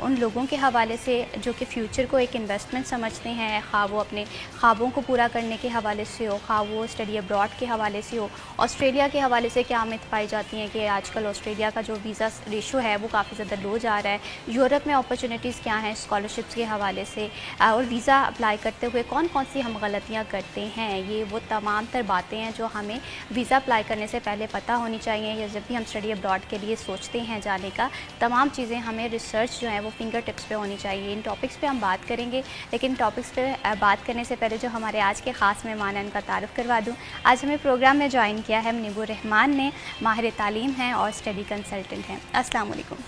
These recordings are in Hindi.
उन लोगों के हवाले से जो कि फ़्यूचर को एक इन्वेस्टमेंट समझते हैं, ख़्वाह वो अपने ख्वाबों को पूरा करने के हवाले से हो, ख़्वाह वो स्टडी अब्रॉड के हवाले से हो। ऑस्ट्रेलिया के हवाले से क्या मिथ पाई जाती हैं कि आजकल ऑस्ट्रेलिया का जो वीज़ा रेशो है वो काफ़ी ज़्यादा लो जा रहा है। यूरोप में अपॉर्चुनिटीज़ क्या हैं स्कॉलरशिप्स के हवाले से, और वीज़ा अप्लाई करते हुए कौन कौन सी हम गलतियाँ करते हैं। ये वो तमाम तर बातें हैं जो हमें वीज़ा अप्लाई करने से पहले पता होनी चाहिए, या जब भी हम स्टडी अब्रॉड के लिए सोचते हैं जाने का, तमाम चीज़ें हमें रिसर्च जो है वो फिंगर टिप्स पे होनी चाहिए। इन टॉपिक्स पे हम बात करेंगे, लेकिन टॉपिक्स पे बात करने से पहले जो हमारे आज के ख़ास मेहमान हैं उनका तारुफ़ करवा दूँ। आज हमें प्रोग्राम में ज्वाइन किया है मुनीबुर रहमान ने, माहिर तालीम हैं और स्टडी कंसल्टेंट हैं। अस्सलाम वालेकुम।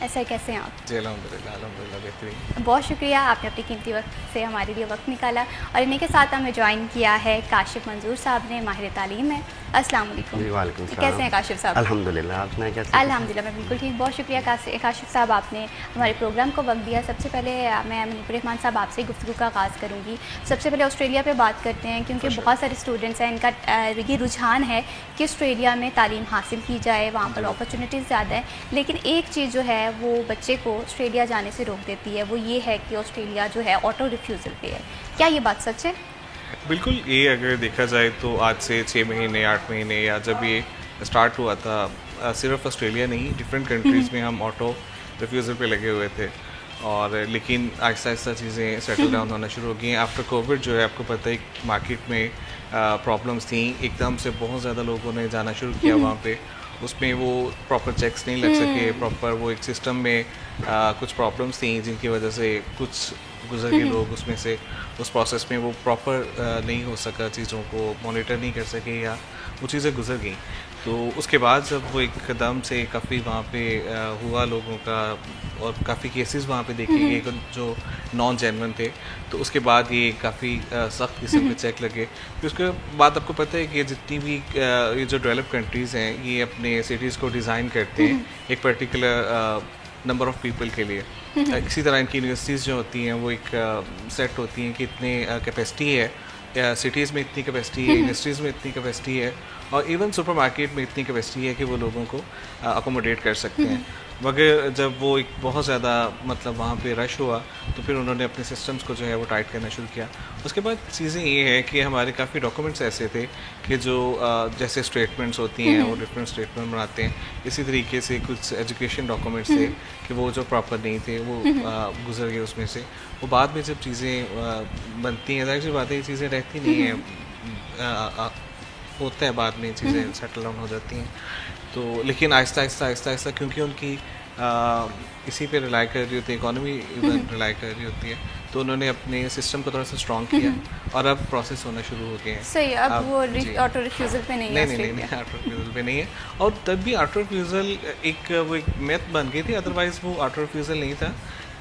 ऐसा कैसे हैं आप? जी अल्हम्दुलिल्लाह बेहतरीन। बहुत शुक्रिया, आपने अपनी कीमती वक्त से हमारे लिए वक्त निकाला। और इन्हीं के साथ हमें ज्वाइन किया है काशिफ मंजूर साहब ने, माहिर तालीम है। अस्सलाम वालेकुम। जी वालेकुम सलाम। कैसे हैं काशिफ साहब? अल्हम्दुलिल्लाह, आप सुनाएं कैसे? अल्हम्दुलिल्लाह मैं बिल्कुल ठीक। बहुत शुक्रिया काशिफ साहब, आपने हमारे प्रोग्राम को वक्त दिया। सबसे पहले मैं मुनीबुर रहमान साहब आपसे गुफ्तगू का आगाज़ करूँगी। सबसे पहले ऑस्ट्रेलिया पे बात करते हैं, क्योंकि बहुत सारे स्टूडेंट्स हैं, इनका ये रुझान है कि ऑस्ट्रेलिया में तालीम हासिल की जाए, वहाँ पर अपॉर्चुनिटीज़ ज़्यादा है। लेकिन एक चीज़ जो है वो बच्चे को ऑस्ट्रेलिया जाने से रोक देती है, वो ये है कि ऑस्ट्रेलिया जो है ऑटो रिफ्यूज़ल पे है। क्या ये बात सच है? बिल्कुल, ये अगर देखा जाए तो आज से 6 महीने 8 महीने या जब ये स्टार्ट हुआ था, सिर्फ ऑस्ट्रेलिया नहीं डिफरेंट कंट्रीज़ में हम ऑटो रिफ्यूज़ल पे लगे हुए थे। और लेकिन आहिस्ता आहिस्ता चीज़ें सेटल डाउन होना शुरू हो गई हैं। आफ्टर कोविड जो है आपको पता है मार्केट में प्रॉब्लम्स थी, एकदम से बहुत ज़्यादा लोगों ने जाना शुरू किया वहाँ पे। उसमें वो प्रॉपर चेक्स नहीं लग सके, प्रॉपर वो एक सिस्टम में कुछ प्रॉब्लम्स थी जिनकी वजह से कुछ गुजर के लोग उसमें से उस प्रोसेस में वो प्रॉपर नहीं हो सका, चीज़ों को मॉनिटर नहीं कर सके या वो चीज़ें गुजर गई। तो उसके बाद जब वो एकदम से काफ़ी वहाँ पे हुआ लोगों का, और काफ़ी केसेस वहाँ पे देखे गए जो नॉन जेन्युइन थे, तो उसके बाद ये काफ़ी सख्त किस्म के चेक लगे। फिर उसके बाद आपको पता है कि जितनी भी ये जो डेवलप कंट्रीज़ हैं ये अपने सिटीज़ को डिज़ाइन करते हैं एक पर्टिकुलर नंबर ऑफ़ पीपल के लिए। इसी तरह इनकी यूनिवर्सिटीज़ जो होती हैं वो एक सेट होती हैं कि इतने कैपेसिटी है, सिटीज़ में इतनी कैपेसिटी है, इंडस्ट्रीज़ में इतनी कैपेसिटी है, और इवन सुपरमार्केट में इतनी कैपेसिटी है कि वो लोगों को अकोमोडेट कर सकते हैं। मगर जब वो एक बहुत ज़्यादा मतलब वहाँ पे रश हुआ तो फिर उन्होंने अपने सिस्टम्स को जो है वो टाइट करना शुरू किया। उसके बाद चीज़ें ये है कि हमारे काफ़ी डॉक्यूमेंट्स ऐसे थे कि जो जैसे स्टेटमेंट्स होती हैं वो डिफरेंट स्टेटमेंट बनाते हैं, इसी तरीके से कुछ एजुकेशन डॉक्यूमेंट्स थे कि वो जो प्रॉपर नहीं थे वो गुजर गए उसमें से। वो बाद में जब चीज़ें बनती हैं, जाहिर सी बात है ये चीज़ें रहती नहीं हैं, होता है बाद में चीज़ें सेटल डाउन हो जाती हैं। तो लेकिन आहिस्ता आहिस्ता क्योंकि उनकी इसी पे रिलाई कर रही होती है, इकोनॉमी इवन रिलाई कर रही होती है, तो उन्होंने अपने सिस्टम को थोड़ा सा स्ट्रॉन्ग किया और अब प्रोसेस होना शुरू हो गए हैं। सही, अब वो ऑटो रिफ्यूज़ल पे नहीं है। नहीं ऑटो रिफ्यूज़ल पे नहीं है। और तब भी ऑटो रिफ्यूज़ल वो एक मेथ बन गई थी, अदरवाइज़ वो ऑटो रिफ्यूज़ल नहीं था,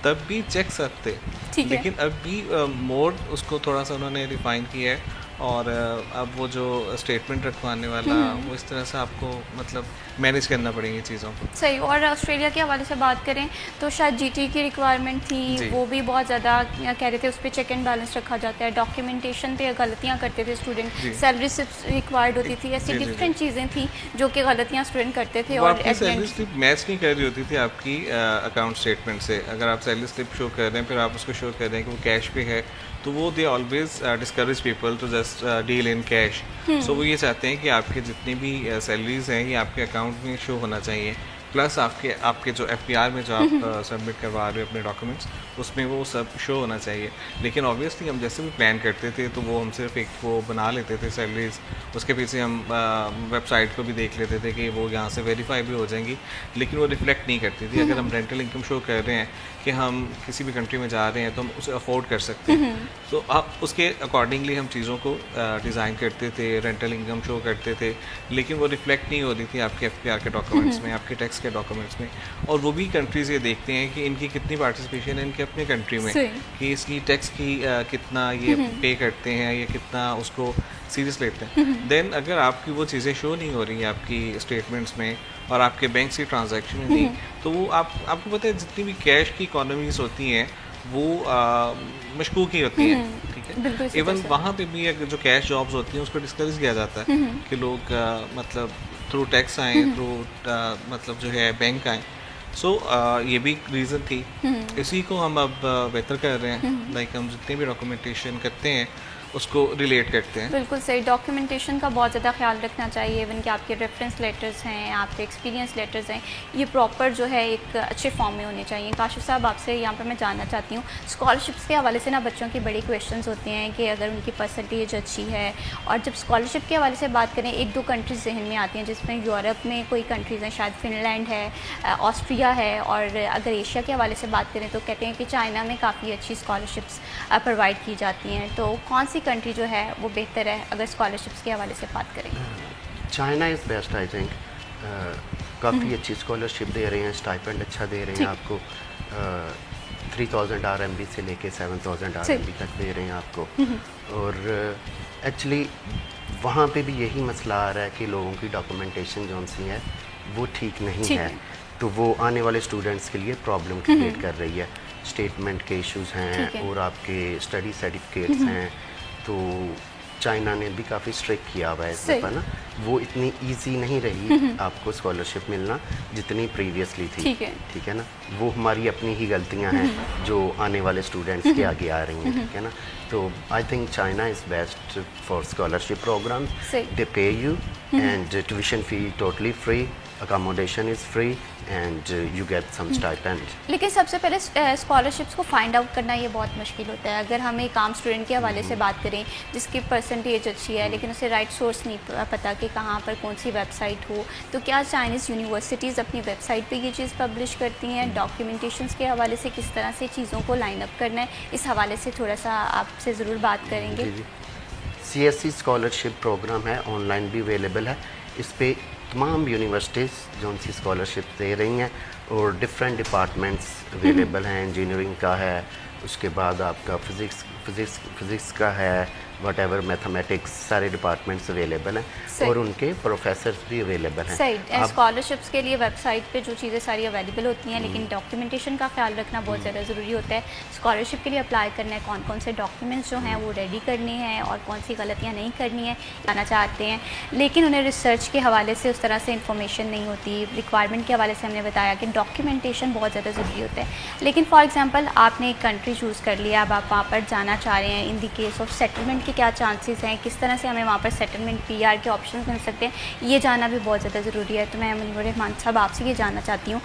तब भी चेक्स थे। लेकिन अब भी मोर उसको थोड़ा सा उन्होंने रिफाइन किया है, और अब वो जो स्टेटमेंट रखवाने वाला वो इस तरह से आपको मतलब मैनेज करना पड़ेंगी चीज़ों को। सही। और ऑस्ट्रेलिया के हवाले से बात करें तो शायद जीटी की रिक्वायरमेंट थी, वो भी बहुत ज़्यादा कह रहे थे उस पर चेक एंड बैलेंस रखा जाता है, डॉक्यूमेंटेशन पे गलतियाँ करते थे स्टूडेंट, सैलरी स्लिप रिक्वायर्ड होती थी, ऐसी डिफरेंट चीज़ें थी जो कि गलतियाँ स्टूडेंट करते थे। और सैलरी स्लिप मैच नहीं कर रही होती थी आपकी अकाउंट स्टेटमेंट से। अगर आप सैलरी स्लिप शो कर रहे हैं फिर आप उसको शो कर रहे हैं कि वो कैश पे है, तो वो they always discourage people to just deal in cash. So वो ये चाहते हैं कि आपके जितनी भी सैलरीज हैं ये आपके अकाउंट में शो होना चाहिए, प्लस आपके जो एफपीआर में जो आप सबमिट करवा रहे हो अपने डॉक्यूमेंट्स उसमें वो सब शो होना चाहिए। लेकिन ऑब्वियसली हम जैसे भी प्लान करते थे तो वो हम सिर्फ एक वो बना लेते थे सैलरीज, उसके पीछे हम वेबसाइट को भी देख लेते थे कि वो यहाँ से वेरीफाई भी हो जाएंगी, लेकिन वो रिफ्लेक्ट नहीं करती थी। अगर हम रेंटल इनकम शो कर रहे हैं कि हम किसी भी कंट्री में जा रहे हैं तो हम उसे अफोर्ड कर सकते हैं, तो आप उसके अकॉर्डिंगली हम चीज़ों को डिज़ाइन करते थे, रेंटल इनकम शो करते थे, लेकिन वो रिफ्लेक्ट नहीं होती थी आपके एफपीआर के डॉक्यूमेंट्स में, आपके टैक्स के डॉक्यूमेंट्स में। और वो भी कंट्रीज़ ये देखते हैं कि इनकी कितनी पार्टिसिपेशन है इनके अपने कंट्री में, कि इसकी टैक्स की कितना ये पे करते हैं, ये कितना उसको सीरियस लेते हैं। देन अगर आपकी वो चीज़ें शो नहीं हो रही हैं आपकी स्टेटमेंट्स में और आपके बैंक से ट्रांजैक्शन में नहीं, तो वो आपको पता है जितनी भी कैश की इकोनॉमीज होती हैं वो मशकूक ही होती हैं, ठीक है। इवन वहाँ पे भी जो कैश जॉब्स होती हैं उसको डिस्करेज किया जाता है कि लोग मतलब थ्रू टैक्स आएँ, थ्रू मतलब जो है बैंक आएँ, सो ये भी रीज़न थी। इसी को हम अब बेहतर कर रहे हैं, लाइक हम जितने भी डॉक्यूमेंटेशन करते हैं उसको रिलेट करते हैं। बिल्कुल सही, डॉक्यूमेंटेशन का बहुत ज़्यादा ख्याल रखना चाहिए। इवन कि आपके रेफरेंस लेटर्स हैं, आपके एक्सपीरियंस लेटर्स हैं, ये प्रॉपर जो है एक अच्छे फॉर्म में होने चाहिए। काशिफ साहब, आपसे यहाँ पर मैं जानना चाहती हूँ, स्कॉलरशिप्स के हवाले से ना बच्चों के बड़े क्वेश्चंस होते हैं कि अगर उनकी परसेंटेज अच्छी है, और जब स्कॉलरशिप के हवाले से बात करें, एक दो कंट्रीज़ जहन में आती हैं जिसमें यूरोप में कोई कंट्रीज़ हैं, शायद फिनलैंड है, ऑस्ट्रिया है, और अगर एशिया के हवाले से बात करें तो कहते हैं कि चाइना में काफ़ी अच्छी स्कॉलरशिप्स प्रोवाइड की जाती हैं। तो कौन सी कंट्री जो है वो बेहतर है अगर स्कॉलरशिप्स के हवाले से बात करें? China is best I think. काफ़ी अच्छी स्कॉलरशिप दे रहे हैं, स्टाइपेंड अच्छा दे रहे हैं आपको। 3000 RMB से लेके 7000 RMB तक दे रहे हैं आपको। और एक्चुअली वहाँ पे भी यही मसला आ रहा है कि लोगों की डॉक्यूमेंटेशन जो सी है वो ठीक नहीं है, तो वो आने वाले स्टूडेंट्स के लिए प्रॉब्लम क्रिएट कर रही है। स्टेटमेंट के इश्यूज़ हैं और आपके स्टडी सर्टिफिकेट्स हैं, तो चाइना ने भी काफ़ी स्ट्रिक्ट किया हुआ है इस दफ़ा ना। वो इतनी इजी नहीं रही आपको स्कॉलरशिप मिलना जितनी प्रीवियसली थी। ठीक है ना, वो हमारी अपनी ही गलतियां हैं जो आने वाले स्टूडेंट्स के आगे आ रही हैं। ठीक है ना, तो I think China is best for scholarship program. They pay you and tuition fee totally free, accommodation is free and you get some stipend। लेकिन सबसे पहले स्कॉलरशिप्स को फाइंड आउट करना ये बहुत मुश्किल होता है। अगर हम एक आम स्टूडेंट के हवाले से बात करें जिसकी परसेंटेज अच्छी है लेकिन उसे राइट सोर्स नहीं पता कि कहाँ पर कौन सी वेबसाइट हो, तो क्या चाइनीज़ यूनिवर्सिटीज़ अपनी वेबसाइट पे ये चीज़ पब्लिश करती हैं? डॉक्यूमेंटेशंस के हवाले से किस तरह से चीज़ों को लाइन अप करना है, इस हवाले से थोड़ा सा आपसे ज़रूर बात करेंगे। CSE स्कॉलरशिप प्रोग्राम है, ऑनलाइन भी अवेलेबल है। इस पर तमाम यूनिवर्सिटीज़ जो उनकी स्कॉलरशिप दे रही हैं और डिफरेंट डिपार्टमेंट्स अवेलेबल हैं। इंजीनियरिंग का है, उसके बाद आपका फिज़िक्स का है, वटेवर मैथमेटिक्स, सारे डिपार्टमेंट्स अवेलेबल हैं और उनके प्रोफेसर्स भी अवेलेबल हैं। सही, स्कॉलरशिप्स के लिए वेबसाइट पे जो चीज़ें सारी अवेलेबल होती हैं, लेकिन डॉक्यूमेंटेशन का ख्याल रखना बहुत ज़्यादा ज़रूरी होता है। स्कॉलरशिप के लिए अप्लाई करना है, कौन कौन से डॉक्यूमेंट्स जो हैं वो रेडी करने हैं और कौन सी गलतियाँ नहीं करनी है आना चाहते हैं, लेकिन उन्हें रिसर्च के हवाले से उस तरह से इंफॉर्मेशन नहीं होती। रिक्वायरमेंट के हवाले से हमने बताया कि डॉक्यूमेंटेशन बहुत ज़्यादा ज़रूरी होता है। लेकिन फॉर एग्ज़ाम्पल आपने एक कंट्री चूज़ कर लिया, अब आप वहाँ पर जाना चाह रहे हैं, in the case of settlement के क्या चांसेस हैं, किस तरह से हमें वहाँ पर सेटलमेंट PR के ऑप्शन मिल सकते हैं, ये जानना भी बहुत ज़्यादा ज़रूरी है। तो मैं मुनीर रहमान साहब आपसे ये जानना चाहती हूँ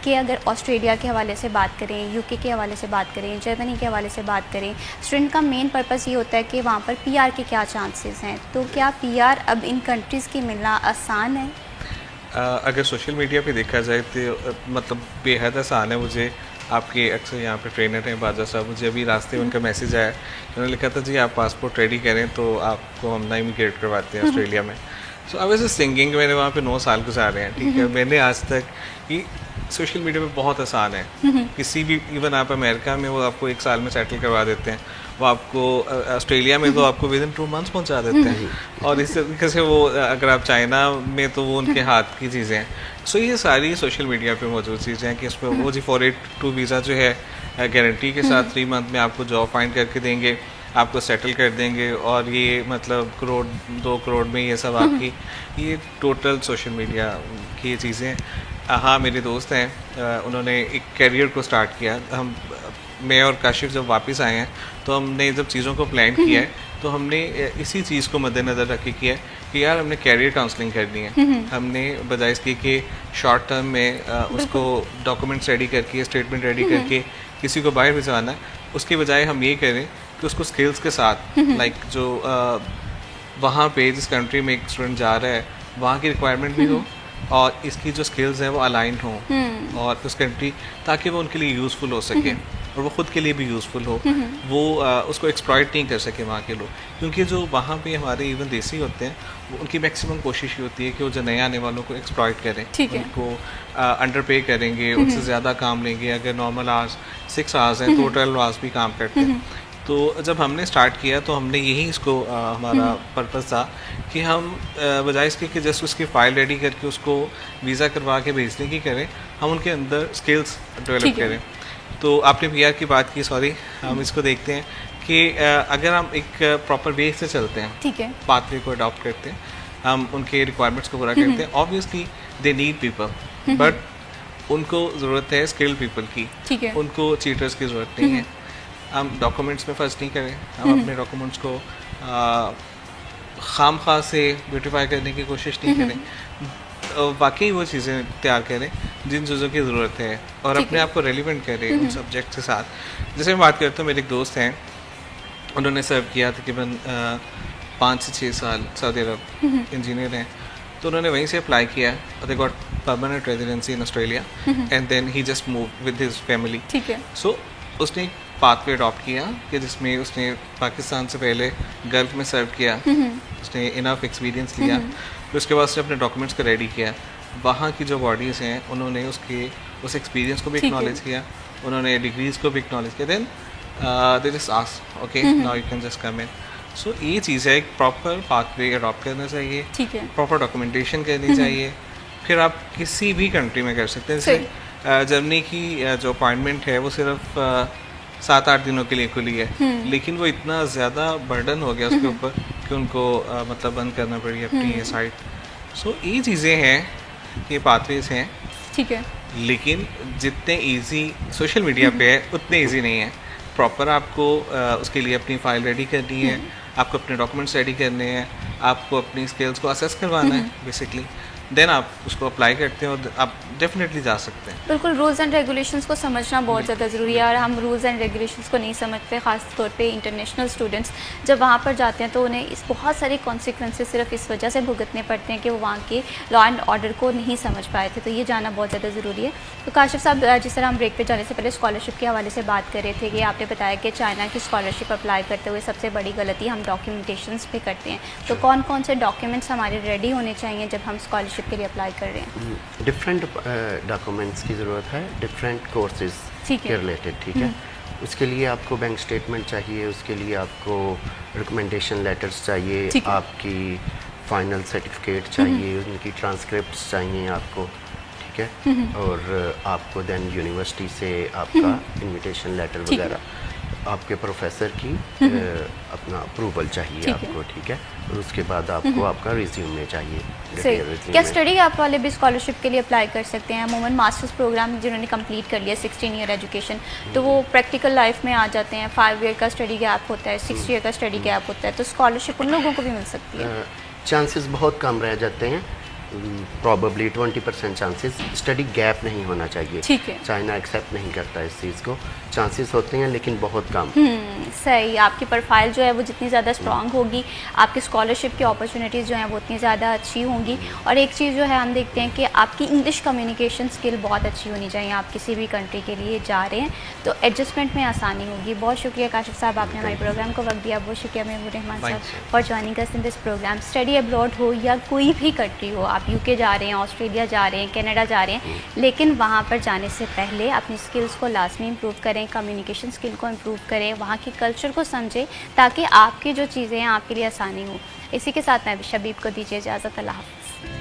कि अगर ऑस्ट्रेलिया के हवाले से बात करें, UK के हवाले से बात करें, जर्मनी के हवाले से बात करें, स्टूडेंट का मेन पर्पज़ ये होता है कि वहाँ पर PR के क्या चांसेस हैं, तो क्या PR अब इन कंट्रीज़ की मिलना आसान है? अगर सोशल मीडिया पे देखा जाए तो मतलब बेहद आसान है। मुझे आपके अक्सर यहाँ पे ट्रेनर हैं बाजा साहब, मुझे अभी रास्ते में उनका मैसेज आया, उन्होंने लिखा था जी आप पासपोर्ट रेडी करें तो आपको हम ना इमिग्रेट करवाते हैं ऑस्ट्रेलिया में। सो आई वाज थिंकिंग, मैंने वहाँ पे 9 साल गुजारे हैं, ठीक है, मैंने आज तक कि सोशल मीडिया पे बहुत आसान है, किसी भी इवन आप अमेरिका में वो आपको 1 साल में सेटल करवा देते हैं, वो आपको ऑस्ट्रेलिया में तो आपको विदिन 2 मंथ्स पहुंचा देते हैं, और इस तरीके से वो अगर आप चाइना में तो वो उनके हाथ की चीज़ें हैं। सो ये सारी सोशल मीडिया पे मौजूद चीज़ें हैं कि इसमें वो जी 482 वीज़ा जो है गारंटी के साथ 3 मंथ में आपको जॉब फाइंड करके देंगे, आपको सेटल कर देंगे, और ये मतलब 1 करोड़ 2 करोड़ में ये सब आपकी, ये टोटल सोशल मीडिया की ये चीज़ें। हाँ, मेरे दोस्त हैं, उन्होंने एक करियर को स्टार्ट किया। मैं और काशिफ जब वापस आए हैं तो हमने जब चीज़ों को प्लान किया है तो हमने इसी चीज़ को मद्देनज़र रख के किया है कि यार हमने कैरियर काउंसलिंग करनी है। हमने बजाय इसके कि शॉर्ट टर्म में उसको डॉक्यूमेंट्स रेडी करके, स्टेटमेंट रेडी करके किसी को बाहर भिजवाना है, उसके बजाय हम ये करें कि उसको स्किल्स के साथ, लाइक जो वहाँ पे जिस कंट्री में एक स्टूडेंट जा रहा है वहाँ की रिक्वायरमेंट भी हो और इसकी जो स्किल्स हैं वो अलाइन हों और उस कंट्री, ताकि वो उनके लिए यूज़फुल हो सके और वो ख़ुद के लिए भी यूज़फुल हो, वो उसको एक्सप्लॉइट नहीं कर सके वहाँ के लोग, क्योंकि जो वहाँ पे हमारे इवन देसी होते हैं वो उनकी मैक्सिमम कोशिश ये होती है कि वो जो नए आने वालों को एक्सप्लॉइट करें, उनको अंडर पे करेंगे, उनसे ज़्यादा काम लेंगे। अगर नॉर्मल आवर्स 6 आवर्स हैं तो 12 आवर्स भी काम करते हैं। तो जब हमने स्टार्ट किया तो हमने यही इसको हमारा पर्पज़ था कि हम बजाय इसके कि जस्ट उसकी फ़ाइल रेडी करके उसको वीज़ा करवा के भेजने की करें, हम उनके अंदर स्किल्स डेवलप करें। तो आपने PR की बात की, सॉरी, हम इसको देखते हैं कि अगर हम एक प्रॉपर वे से चलते हैं, ठीक है, पाथवे को अडॉप्ट करते हैं, हम उनके रिक्वायरमेंट्स को पूरा करते हैं, obviously they need people, but उनको ज़रूरत है स्किल्ड पीपल की, ठीक है। उनको चीटर्स की ज़रूरत नहीं है। हम डॉक्यूमेंट्स में फर्स्ट नहीं करें, हम अपने डॉक्यूमेंट्स को खाम खा से ब्यूटिफाई करने की कोशिश नहीं करें, वाकई वो चीज़ें तैयार करें जिन चीज़ों की ज़रूरत है और ठीक अपने है। आप को रेलिवेंट करें उन सब्जेक्ट के साथ। जैसे मैं बात करता हूँ, मेरे एक दोस्त हैं, उन्होंने सर्व किया तकरीबन 5 से 6 साल सऊदी अरब, इंजीनियर हैं, तो उन्होंने वहीं से अप्लाई किया, they got permanent residency in Australia and then he just move with his family. ठीक है। सो उसने एक पाथवे अडॉप्ट किया कि जिसमें उसने पाकिस्तान से पहले गल्फ में सर्व किया, उसने इनफ एक्सपीरियंस लिया, फिर उसके बाद उसने अपने डॉक्यूमेंट्स को रेडी किया, वहाँ की जो बॉडीज़ हैं उन्होंने उस एक्सपीरियंस को भी ठीक है। एक्नॉलेज किया, उन्होंने डिग्रीज़ को भी एक्नॉलेज किया, then they just asked okay now you can just come in. So ये चीज़ है, एक प्रॉपर पाथवे अडॉप्ट करना चाहिए, ठीक है। प्रॉपर डॉक्यूमेंटेशन करनी चाहिए, फिर आप किसी भी कंट्री में कर सकते हैं। जैसे जर्मनी की जो अपॉइंटमेंट है वो सिर्फ 7-8 दिनों के लिए खुली है, लेकिन वो इतना ज़्यादा बर्डन हो गया उसके ऊपर कि उनको मतलब बंद करना पड़ी अपनी ये साइट। सो ये चीज़ें हैं, ये पाथवेज हैं, ठीक है। लेकिन जितने इजी सोशल मीडिया पे है उतने इजी नहीं है। प्रॉपर आपको उसके लिए अपनी फ़ाइल रेडी करनी है, आपको अपने डॉक्यूमेंट्स रेडी करने हैं, आपको अपनी स्किल्स को असेस करवाना है बेसिकली, देन आप उसको अप्लाई करते हैं और आप डेफिनेटली जा सकते हैं। बिल्कुल, रूल्स एंड रेगुलेशंस को समझना बहुत ज़्यादा ज़रूरी है, और हम रूल्स एंड रेगुलेशंस को नहीं समझते, ख़ास तौर पे इंटरनेशनल स्टूडेंट्स जब वहाँ पर जाते हैं तो उन्हें इस बहुत सारे कॉन्सिक्वेंसेस सिर्फ इस वजह से भुगतने पड़ते हैं कि वो वहाँ के लॉ एंड ऑर्डर को नहीं समझ पाए थे, तो ये जानना बहुत ज़्यादा ज़रूरी है। तो काशिफ साहब, जिस तरह हम ब्रेक पे जाने से पहले स्कॉलरशिप के हवाले से बात कर रहे थे कि आपने बताया कि चाइना की स्कॉलरशिप अप्लाई करते हुए सबसे बड़ी गलती हम डॉक्यूमेंटेशंस पे करते हैं, तो कौन कौन से डॉक्यूमेंट्स हमारे रेडी होने चाहिए जब हम स्कॉलरशिप के लिए अप्लाई कर रहे हैं? डिफरेंट डॉक्यूमेंट्स की ज़रूरत है, डिफरेंट कोर्सेज ठीक है। के रिलेटेड, ठीक है। उसके लिए आपको बैंक स्टेटमेंट चाहिए, उसके लिए आपको रिकमेंडेशन लेटर्स चाहिए, ठीक है। आपकी फाइनल सर्टिफिकेट चाहिए, उनकी ट्रांसक्रिप्ट्स चाहिए आपको, ठीक है। और आपको देन यूनिवर्सिटी से आपका इनविटेशन लेटर ठीक है। वगैरह, आपके प्रोफेसर की अपना अप्रूवल चाहिए ठीक है। आपको, ठीक है। और उसके बाद आपको आपका रिज्यूमे चाहिए, सही। डिटेल क्या रिज्यूमे। स्टडी आप वाले भी स्कॉलरशिप के लिए अप्लाई कर सकते हैं? अमूमन मास्टर्स प्रोग्राम जिन्होंने कंप्लीट कर लिया 16 ईयर एजुकेशन, तो वो प्रैक्टिकल लाइफ में आ जाते हैं, 5 ईयर का स्टडी गैप होता है, 6 ईयर का स्टडी गैप होता है, तो स्कॉलरशिप उन लोगों को भी मिल सकती है? चांसेस बहुत कम रह जाते हैं, प्रॉबली 20% चांसेस। स्टडी गैप नहीं होना चाहिए, ठीक है। चाइना एक्सेप्ट नहीं करता इस चीज़ को, चांसेस होते हैं लेकिन बहुत कम। सही। आपकी प्रोफाइल जो है वो जितनी ज़्यादा स्ट्रांग होगी, आपकी स्कॉलरशिप की अपॉर्चुनिटीज़ जो हैं वो उतनी ज़्यादा अच्छी होंगी। और एक चीज़ जो है हम देखते हैं कि आपकी इंग्लिश कम्युनिकेशन स्किल बहुत अच्छी होनी चाहिए। आप किसी भी कंट्री के लिए जा रहे हैं तो एडजस्टमेंट में आसानी होगी। बहुत शुक्रिया काशिफ साहब, आपने हमारे प्रोग्राम को वक्त दिया। बहुत शुक्रिया महबूब रहमान साहब for joining us in this program. Study abroad हो या कोई भी कंट्री हो, आप यूके जा रहे हैं, ऑस्ट्रेलिया जा रहे हैं, कनाडा जा रहे हैं, लेकिन वहाँ पर जाने से पहले अपनी स्किल्स को लाजमी इम्प्रूव करें, कम्युनिकेशन स्किल को इम्प्रूव करें, वहाँ की कल्चर को समझें, ताकि आपकी जो चीज़ें हैं आपके लिए आसानी हो। इसी के साथ मैं भी शबीब को दीजिए इजाज़त। अल्लाह हाफ़िज़।